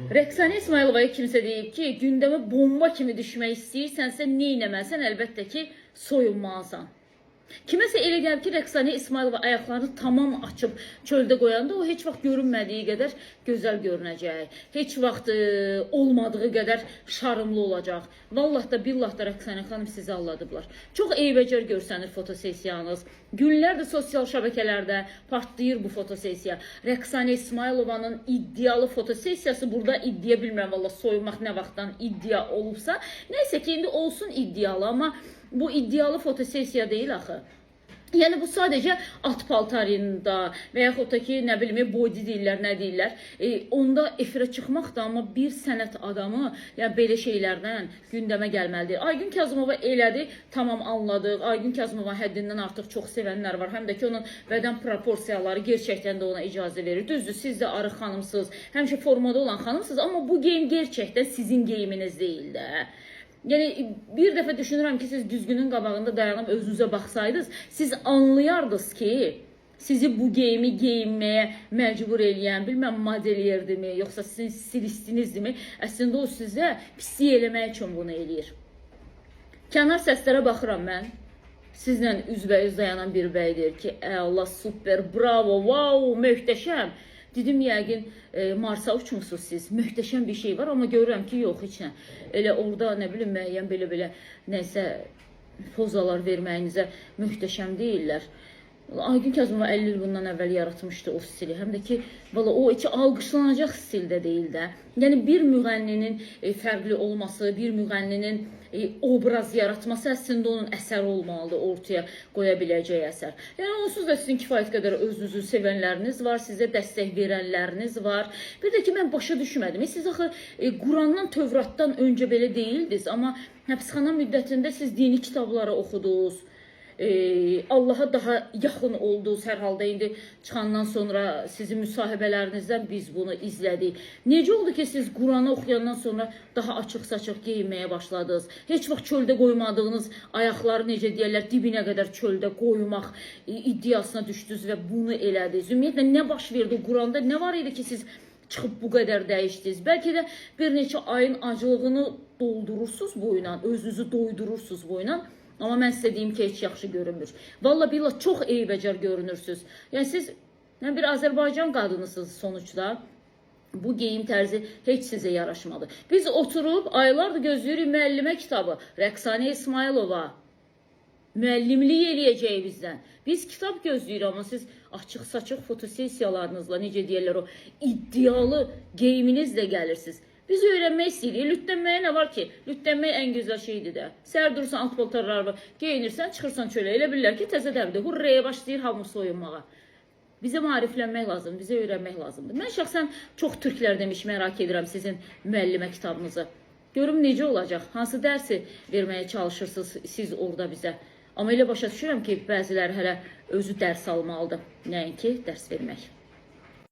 Rəqsanə İsmayılovaya kimsə deyib ki, gündəmə bomba kimi düşmək istəyirsənsə, nə etməlisən? Əlbəttə ki, soyunmalısan. Kiməsə elə gəlib ki, Rəqsanə İsmayılova ayaqlarını tamam açıb çöldə qoyanda o heç vaxt görünmədiyi qədər gözəl görünəcək. Heç vaxt olmadığı qədər şarımlı olacaq. Vallah da billah da Rəqsanə xanım sizi alladıblar. Çox eybəcər görsənir fotosesiyanız. Günlərdir sosial şəbəkələrdə partlayır bu fotosesiya. Rəqsanə İsmayılovanın iddialı fotosesiyası burada iddia bilmirəm. Vallah soyunmaq nə vaxtdan iddia olubsa. Neysə ki, indi olsun iddialı, amma bu iddialı fotosesiya deyil axı. Yəni bu sadəcə at paltarında və yaxud da ki, nə bilim, body deyirlər, nə deyirlər. Onda efirə çıxmaq da, amma bir sənət adamı yəni belə şeylərdən gündəmə gəlməlidir. Aygün Kazımova elədi, tamam anladıq. Aygün Kazımova həddindən artıq çox sevənlər var. Həm də ki, onun bədən proporsiyaları gerçəkdən də ona icazə verir. Düzdür, siz də arıq xanımsınız, həmişə formada olan xanımsınız, amma bu geyim gerçəkdən sizin geyiminiz deyil də. Yəni bir dəfə düşünürəm ki, siz düzgünün qabağında dayanıb özünüzə baxsaydınız, siz anlayardınız ki, sizi bu geyimi geyinməyə məcbur eləyən, bilməm, modelyerdimi, yoxsa sizin stilistinizdirmi? Əslində o sizə pislik eləmək üçün bunu eləyir. Kənar səslərə baxıram mən. Sizlə üzbəüz dayanan bir bəy deyir ki, Allah, super, bravo, wow, möhtəşəm. Dedim, yəqin Marsa uçmuşsunuz siz. Möhtəşəm bir şey var, amma görürəm ki, yox, heç nə. Elə orada, nə bilim, müəyyən belə nəsə pozalar verməyinizə möhtəşəm deyirlər. Aygün Kazımova 50 il bundan əvvəl yaratmışdı o stili. Həm də ki, valla o iki alqışlanacaq stildə deyil də. Yəni bir müğənninin fərqli olması, bir müğənninin obraz yaratması əslində onun əsəri olmalıdır, ortaya qoya biləcəyi əsər. Yəni onsuz da sizin kifayət qədər özünüzü sevənləriniz var, sizə dəstək verənləriniz var. Bir də ki, mən başa düşmədim. Siz axı Qurandan, Tövratdan öncə belə deyildiniz, amma həbsxana müddətində siz dini kitabları oxudunuz. Allaha daha yaxın oldunuz hər halda. İndi çıxandan sonra sizin müsahibələrinizdən biz bunu izlədik. Necə oldu ki, siz Quranı oxuyandan sonra daha açıq-saçıq geyinməyə başladınız? Heç vaxt çöldə qoymadığınız ayaqları, necə deyərlər, dibinə qədər çöldə qoymaq iddiasına düşdünüz və bunu elədiniz. Ümumiyyətlə, nə baş verdi Quranda? Nə var idi ki, siz çıxıb bu qədər dəyişdiniz? Bəlkə də bir neçə ayın acılığını doldurursunuz boyuna, özünüzü doydurursunuz boyuna. Amma mən sizə deyim ki, heç yaxşı görünmür. Valla billah çox eybəcər görünürsünüz. Yəni siz bir Azərbaycan qadınısınız sonuçda. Bu geyim tərzi heç sizə yaraşmadı. Biz oturub aylardır gözləyirik müəllimə kitabı. Rəqsanə İsmayılova müəllimlik eləyəcək bizdən. Biz kitab gözləyirik, amma siz açıq-saçıq fotosesiyalarınızla, necə deyərlər, o iddialı geyiminizlə gəlirsiniz. Biz öyrənmək istəyirik. Lütlənməyə nə var ki? Lütlənmək ən gözəl şeydir də. Səhər durursan, alt paltarları geyinirsən, çıxırsan çölə. Elə bilirlər ki, təzə dəvdir. Hurraya başlayır hamı soyunmağa. Bizə mariflənmək lazımdır, bizə öyrənmək lazımdır. Mən şəxsən çox türklər demiş, merak edirəm sizin müəllimə kitabınızı. Görüm necə olacaq, hansı dərsi verməyə çalışırsınız siz orada bizə. Amma elə başa düşürəm ki, bəziləri hələ özü dərs almalıdır, nəinki dərs vermək.